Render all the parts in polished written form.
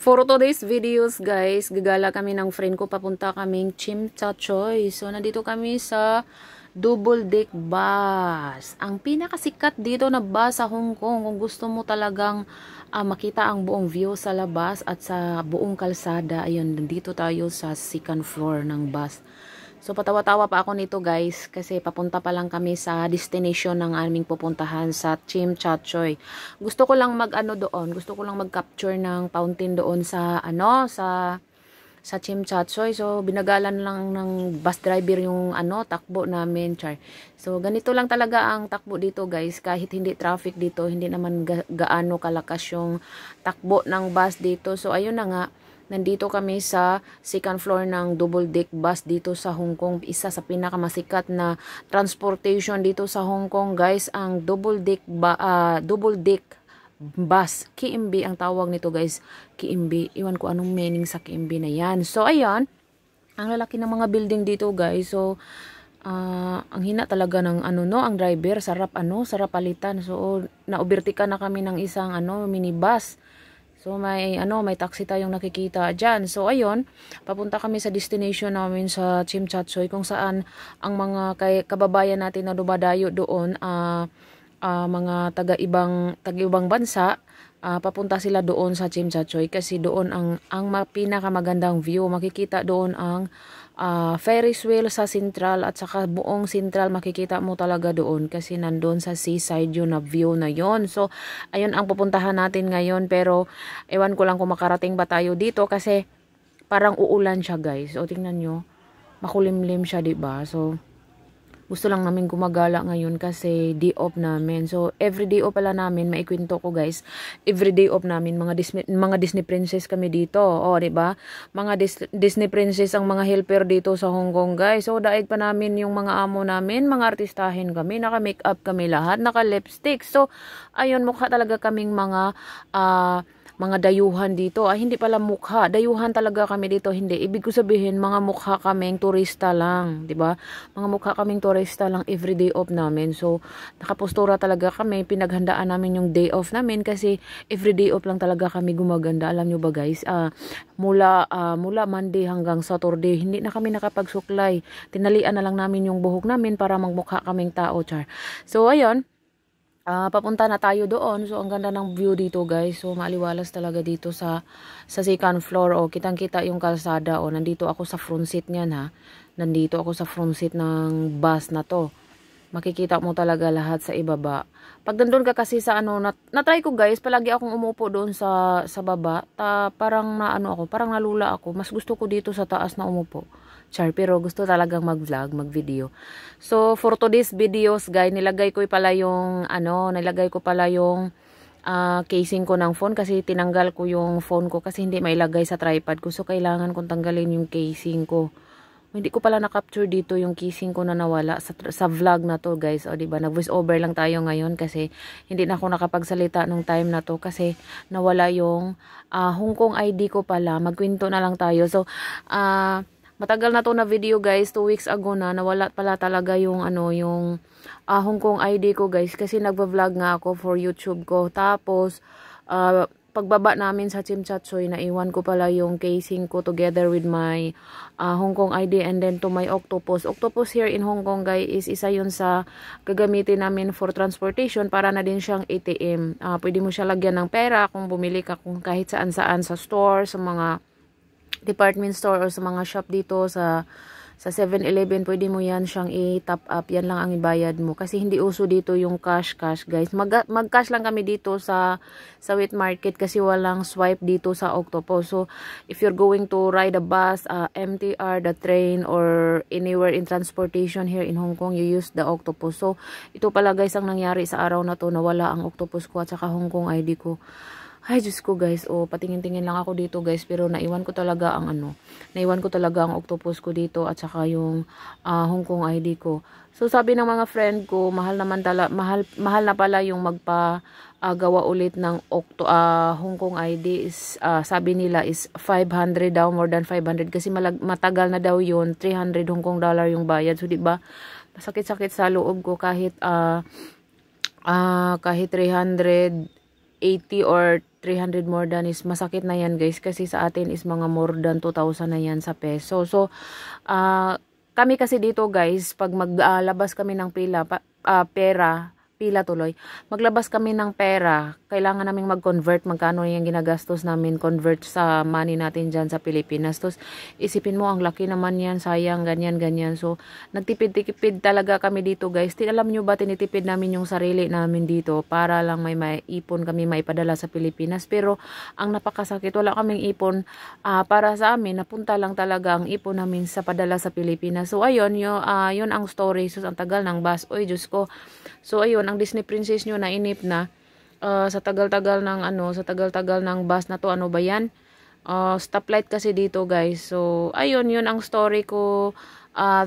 For today's videos guys, gagala kami ng friend ko, papunta kaming Chimchachoy. So nandito kami sa double deck bus. Ang pinakasikat dito na bus sa Hong Kong kung gusto mo talagang makita ang buong view sa labas at sa buong kalsada. Ayun, nandito tayo sa second floor ng bus. So patawa-tawa pa ako nito guys kasi papunta pa lang kami sa destination ng aming pupuntahan sa Chimchachoy. Gusto ko lang gusto ko lang mag-capture ng fountain doon sa sa Chimchachoy. So binagalan lang ng bus driver yung takbo namin, char. So ganito lang talaga ang takbo dito guys, kahit hindi traffic dito, hindi naman gaano kalakas yung takbo ng bus dito. So ayun na nga. Nandito kami sa second floor ng double deck bus dito sa Hong Kong. Isa sa pinakamasikat na transportation dito sa Hong Kong, guys, ang double deck bus. KMB ang tawag nito, guys. KMB. Iwan ko anong meaning sa KMB na yan. So ayan, ang lalaki ng mga building dito, guys. So ang hina talaga ng ang driver, sarap palitan. So na-overtake na kami ng isang minibus. So may taxi tayong nakikita diyan. So ayun, papunta kami sa destination namin sa Chimchachoy kung saan ang mga kababayan natin na dumadayo doon mga taga-ibang bansa, papunta sila doon sa Chimchachoy kasi doon ang pinakamagandang view. Makikita doon ang Ferris wheel sa Central at saka buong Central makikita mo talaga doon kasi nandun sa seaside yun na view na yon. So ayun ang pupuntahan natin ngayon, pero ewan ko lang kung makarating ba tayo dito kasi parang uulan siya guys. O tingnan nyo, makulimlim siya, diba? So gusto lang namin gumagala ngayon kasi day off namin. So every day off pala namin, maikwento ko guys. Every day off namin mga Disney princess kami dito. Oh, 'di ba? Mga Disney princess ang mga helper dito sa Hong Kong, guys. So daig pa namin yung mga amo namin, mga artistahin kami, naka-makeup kami lahat, naka-lipstick. So ayun, mukha talaga kaming mga dayuhan dito. Hindi pala mukha. Dayuhan talaga kami dito. Hindi. Ibig ko sabihin, mga mukha kaming turista lang. 'Di ba? Mga mukha kaming turista lang everyday off namin. So, nakapostura talaga kami. Pinaghandaan namin yung day off namin kasi everyday off lang talaga kami gumaganda. Alam nyo ba guys? Mula Monday hanggang Saturday, hindi na kami nakapagsuklay. Tinalian na lang namin yung buhok namin para magmukha kaming tao, char. So, ayun. Papunta na tayo doon. So ang ganda ng view dito guys. So maaliwalas talaga dito sa second floor. O kitang-kita yung kalsada. O nandito ako sa front seat niyan ha. Nandito ako sa front seat ng bus na to. Makikita mo talaga lahat sa ibaba. Pag nandun ka kasi sa na-try ko guys, palagi akong umupo doon sa baba. Parang parang nalula ako. Mas gusto ko dito sa taas na umupo. Char, pero gusto talagang mag-vlog, mag-video. So, for today's videos, guys, nilagay ko pala yung casing ko ng phone kasi tinanggal ko yung phone ko kasi hindi mailagay sa tripod ko. So, kailangan kong tanggalin yung casing ko. Hindi ko pala na-capture dito yung casing ko na nawala sa vlog na to, guys. O, diba? Nag-voice over lang tayo ngayon kasi hindi na ako nakapagsalita nung time na to kasi nawala yung Hong Kong ID ko pala. Magkwento na lang tayo. So, matagal na to na video guys, 2 weeks ago na nawala pala talaga yung Hong Kong ID ko guys kasi nagva-vlog nga ako for YouTube ko. Tapos pagbaba namin sa Chimchachoy, naiwan ko pala yung casing ko together with my Hong Kong ID and then to my Octopus. Octopus here in Hong Kong guys is isa yun sa gagamitin namin for transportation, para na din siyang ATM. Pwede mo siya lagyan ng pera kung bumili ka kung kahit saan-saan sa store, sa mga department store or sa mga shop dito sa 7-Eleven, pwede mo yan siyang i-top up. Yan lang ang ibayad mo. Kasi hindi uso dito yung cash guys. Mag-cash lang kami dito sa wet market kasi walang swipe dito sa Octopus. So, if you're going to ride a bus, MTR, the train, or anywhere in transportation here in Hong Kong, you use the Octopus. So, ito pala guys ang nangyari sa araw na to, nawala ang Octopus ko at saka Hong Kong ID ko. Ay, Diyos ko guys, patingin-tingin lang ako dito guys, pero naiwan ko talaga ang Octopus ko dito at saka yung Hong Kong ID ko. So sabi ng mga friend ko, mahal na pala yung gawa ulit ng Hong Kong ID is, sabi nila is 500 daw, more than 500 kasi matagal na daw yun, 300 Hong Kong dollar yung bayad. So di ba, masakit-sakit sa loob ko kahit 300 280 or 300 more than is masakit na yan guys, kasi sa atin is mga more than 2,000 na yan sa peso. So kami kasi dito guys, pag maglabas kami ng pila tuloy, maglabas kami ng pera, kailangan naming mag-convert, magkano yung ginagastos namin, convert sa money natin dyan sa Pilipinas. Tapos isipin mo, ang laki naman yan, sayang, ganyan. So nagtipid-tipid talaga kami dito guys. Alam nyo ba, tinitipid namin yung sarili namin dito para lang may maipon kami maipadala sa Pilipinas. Pero ang napakasakit, wala kaming ipon para sa amin, napunta lang talaga ang ipon namin sa padala sa Pilipinas. So ayun, yun ang story. So ang tagal ng bus, oy Diyos ko. So ayun, ang Disney Princess nyo nainip na sa tagal-tagal ng bus na to. Ano ba yan? Stoplight kasi dito guys. So ayun, yun ang story ko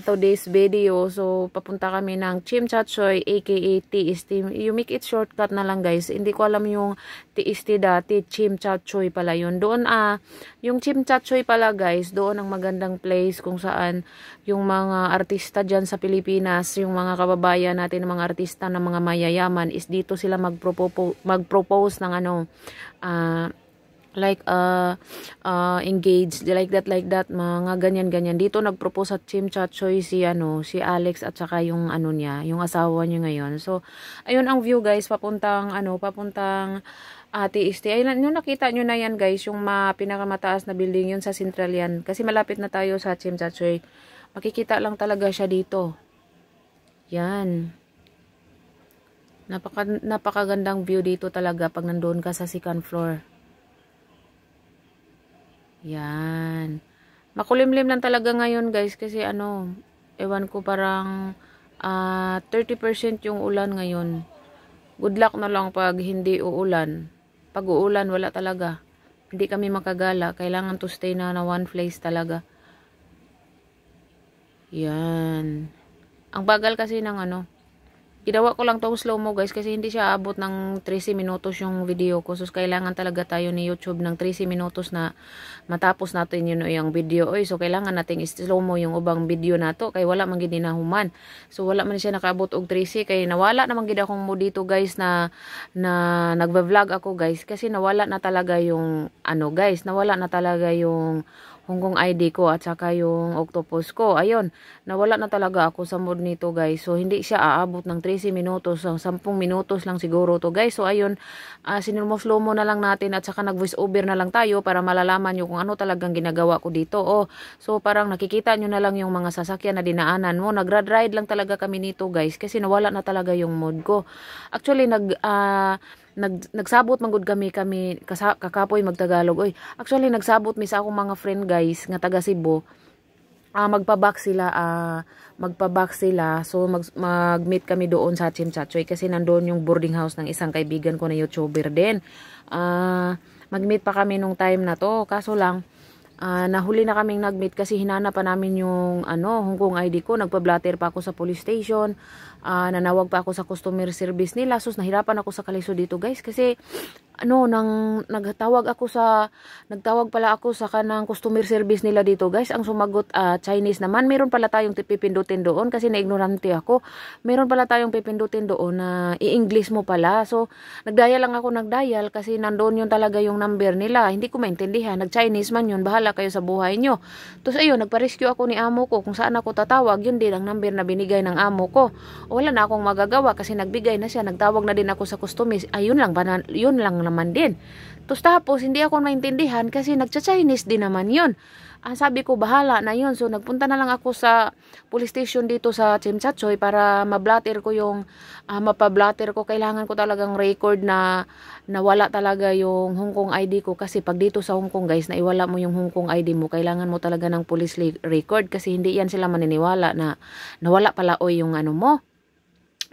today's video. So papunta kami ng Chim Chat Choy aka TST. You make it shortcut na lang guys. Hindi ko alam yung TST dati, Chim Chat Choy pala yun. Doon yung Chim Chat Choy pala guys, doon ang magandang place kung saan yung mga artista dyan sa Pilipinas, yung mga kababayan natin, mga artista ng mga mayayaman, is dito sila mag-propose ng engaged, like that, mga ganyan. Dito nagpropose at Chim Chat Choy si Alex at saka yung niya, yung asawa niya ngayon. So ayun ang view guys, papuntang TST. Ayun, yung nakita nyo na yan guys, yung pinakamataas na building yun sa Central yan. Kasi malapit na tayo sa Chim Chat Choy. Makikita lang talaga siya dito. Yan. Napakagandang view dito talaga pag nandoon ka sa second floor. Yan. Makulimlim lang talaga ngayon guys, kasi ewan ko, parang 30% yung ulan ngayon. Good luck na lang pag hindi uulan. Pag uulan, wala talaga. Hindi kami makagala. Kailangan to stay na one place talaga. Yan. Ang bagal kasi ng ginawa ko lang tong slow mo guys, kasi hindi siya abot ng 13 minutos yung video ko. So kailangan talaga tayo ni YouTube ng 13 minutos na matapos natin yung video. So kailangan nating slow mo yung ubang video nato, kay wala man gid nahuman. So wala man siya nakaabot og 13, kay nawala naman gid akong mo dito guys na nagva-vlog ako guys, kasi nawala na talaga yung nawala na talaga yung Hong Kong ID ko at saka yung octopus ko. Ayun, nawala na talaga ako sa mood nito guys. So hindi siya aabot ng 13 minutos, 10 minutos lang siguro to guys. So ayun, sinulmo-slow mo na lang natin at saka nag-voice over na lang tayo para malalaman nyo kung ano talagang ginagawa ko dito. So parang nakikita nyo na lang yung mga sasakyan na dinaanan mo. Nag-ride lang talaga kami nito guys, kasi nawala na talaga yung mood ko. Actually, nagsabot manggod kami kakapoy magtagalog. Actually nagsabot mi sa akong mga friend guys nga taga Cebu. Magpa-back sila. So mag-meet kami doon sa Chim Chat Choy, kasi nandoon yung boarding house ng isang kaibigan ko na YouTuber din. Mag-meet pa kami nung time na to. Kaso lang nahuli na kaming nag-meet kasi hinanap pa namin yung Hong Kong ID ko. Nagpa-blatter pa ako sa police station. Nanawag pa ako sa customer service nila. So nahirapan ako sa kaliso dito guys, kasi nagtawag pala ako sa kanang customer service nila dito guys. Ang sumagot Chinese naman. Meron pala tayong pipindutin doon, kasi na-ignorante ako. Meron pala tayong pipindutin doon na i-English mo pala. So nagdial lang ako, kasi nandoon yun talaga yung number nila. Hindi ko maintindihan. Nag-Chinese man yun, bahala kayo sa buhay nyo. Tapos ayun, nagpa-rescue ako ni amo ko kung saan ako tatawag. Yun din ang number na binigay ng amo ko. Wala na akong magagawa kasi nagbigay na siya. Nagtawag na din ako sa customer. Yun lang naman din. Tapos hindi ako maintindihan kasi nagcha-Chinese din naman yun. Sabi ko, bahala na yun. So nagpunta na lang ako sa police station dito sa Chim Chat Choy para mablatter ko yung mapablatter ko. Kailangan ko talagang record na wala talaga yung Hong Kong ID ko, kasi pag dito sa Hong Kong guys, na iwala mo yung Hong Kong ID mo, kailangan mo talaga ng police record, kasi hindi yan sila maniniwala na nawala pala yung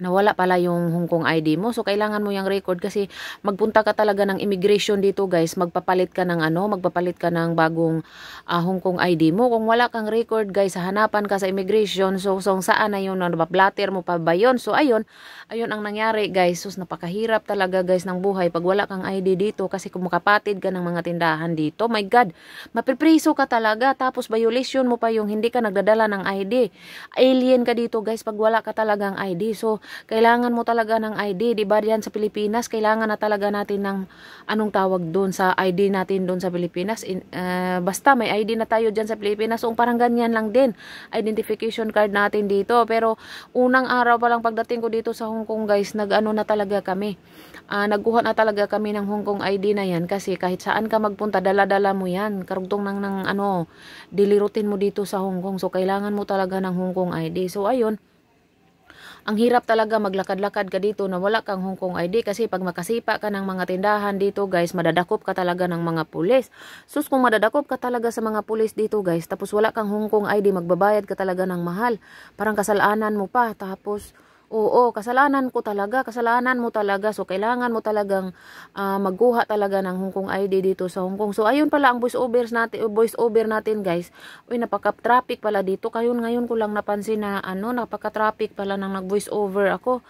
nawala pala yung Hong Kong ID mo. So kailangan mo yung record, kasi magpunta ka talaga ng immigration dito guys, magpapalit ka ng bagong Hong Kong ID mo. Kung wala kang record guys, hanapan ka sa immigration. So saan na yun, blatter mo pa ba yun? So ayun ang nangyari guys. So napakahirap talaga guys ng buhay pag wala kang ID dito, kasi kung makapatid ka ng mga tindahan dito, my God, mapipriso ka talaga. Tapos violation mo pa yung hindi ka nagdadala ng ID. Alien ka dito guys pag wala ka talagang ID. So kailangan mo talaga ng ID, di ba? Diyan sa Pilipinas, kailangan na talaga natin ng anong tawag doon sa ID natin doon sa Pilipinas. Basta may ID na tayo diyan sa Pilipinas, so parang ganyan lang din, identification card natin dito. Pero unang araw pa lang pagdating ko dito sa Hong Kong guys, nag-ano na talaga kami. Nagkuha na talaga kami ng Hong Kong ID na yan kasi kahit saan ka magpunta, dala-dala mo yan. Karugtong ng daily routine mo dito sa Hong Kong. So, kailangan mo talaga ng Hong Kong ID. So, ayun. Ang hirap talaga maglakad-lakad ka dito na wala kang Hong Kong ID kasi pag makasipa ka ng mga tindahan dito guys, madadakop ka talaga ng mga pulis. Sus, kung madadakop ka talaga sa mga pulis dito guys, tapos wala kang Hong Kong ID, magbabayad ka talaga ng mahal. Parang kasalanan mo pa. Tapos, oo, kasalanan mo talaga. So, kailangan mo talagang magkuha talaga ng Hong Kong ID dito sa Hong Kong. So, ayun pala ang voice over natin guys. Uy, napaka-traffic pala dito. Ngayon ko lang napansin na napaka-traffic pala nang nag-voice over ako.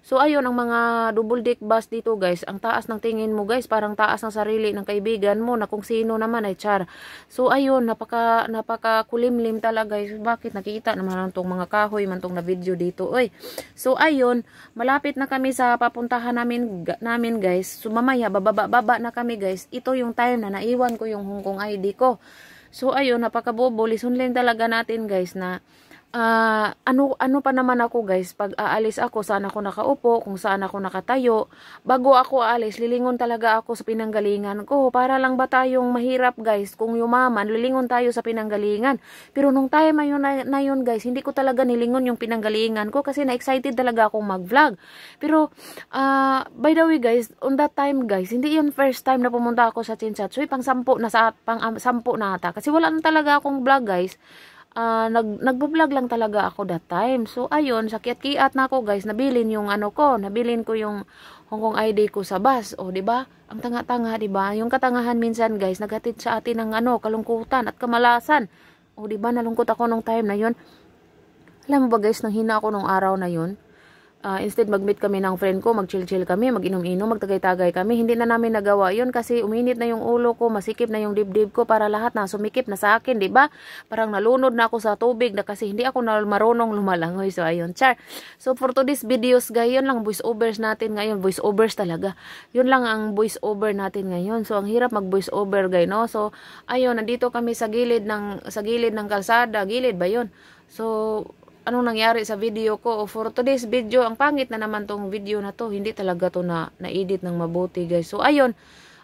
So, ayun, ang mga double deck bus dito, guys. Ang taas ng tingin mo, guys. Parang taas ng sarili ng kaibigan mo na kung sino naman ay char. So, ayun, napaka kulimlim talaga, guys. Bakit? Nakikita naman itong mga kahoy, man tong na video dito. Oy. So, ayun, malapit na kami sa papuntahan namin, guys. So, mamaya, baba na kami, guys. Ito yung time na naiwan ko yung Hong Kong ID ko. So, ayun, napakabobo. Lisunlin talaga natin, guys, na ano pa naman ako guys, pag aalis ako, saan ako nakaupo, kung saan ako nakatayo. Bago ako aalis, lilingon talaga ako sa pinanggalingan ko. Para lang ba tayong mahirap guys, kung yumaman, lilingon tayo sa pinanggalingan. Pero nung time na yun guys, hindi ko talaga nilingon yung pinanggalingan ko kasi na-excited talaga akong mag-vlog. Pero, by the way guys, on that time guys, hindi yun first time na pumunta ako sa Chinchatsuy, pang-sampu na ata. Kasi wala na talaga akong vlog guys. Nagbo-vlog lang talaga ako that time. So, ayun, sakit-kiat na ako, guys. Nabilin ko yung Hong Kong ID ko sa bus. O, di ba? Ang tanga-tanga, di ba? Yung katangahan minsan, guys, naghatid sa atin ng kalungkutan at kamalasan. O, di ba? Nalungkot ako nung time na yun. Alam mo ba, guys, nang hina ako nung araw na yun. Instead mag-meet kami ng friend ko, mag-chill-chill kami, mag-inom-inom, magtagay-tagay kami. Hindi na namin nagawa yun kasi uminit na yung ulo ko, masikip na yung dibdib ko para lahat na sumikip na sa akin, di ba? Parang nalunod na ako sa tubig na kasi hindi ako marunong lumalangoy. So, ayun, char. So, for today's videos, guys, yun lang voice-overs natin ngayon. Voice-overs talaga. Yun lang ang voice-over natin ngayon. So, ang hirap mag-voice-over, guys, no? So, ayun, nandito kami sa gilid ng kalsada. Gilid ba yun? So, anong nangyari sa video ko? For today's video, ang pangit na naman tong video na to. Hindi talaga to na-edit ng mabuti, guys. So, ayun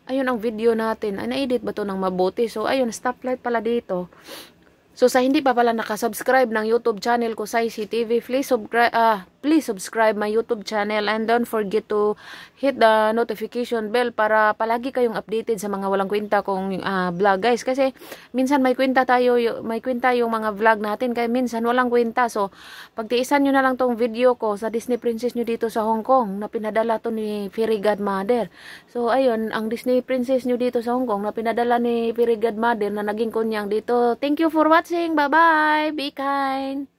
ang video natin. Na-edit ba to ng mabuti? So, ayun, stoplight pala dito. So, sa hindi pa pala nakasubscribe ng YouTube channel ko, Saisi TV, please subscribe my YouTube channel and don't forget to hit the notification bell para palagi kayong updated sa mga walang kwenta kong vlog, guys. Kasi minsan may kwenta yung mga vlog natin, kaya minsan walang kwenta. So, pagtiisan nyo na lang tong video ko sa Disney Princess nyo dito sa Hong Kong na pinadala to ni Fairy Godmother. So, ayun, ang Disney Princess nyo dito sa Hong Kong na pinadala ni Fairy Godmother na naging kunyang dito. Thank you for watching. Bye-bye. Be kind.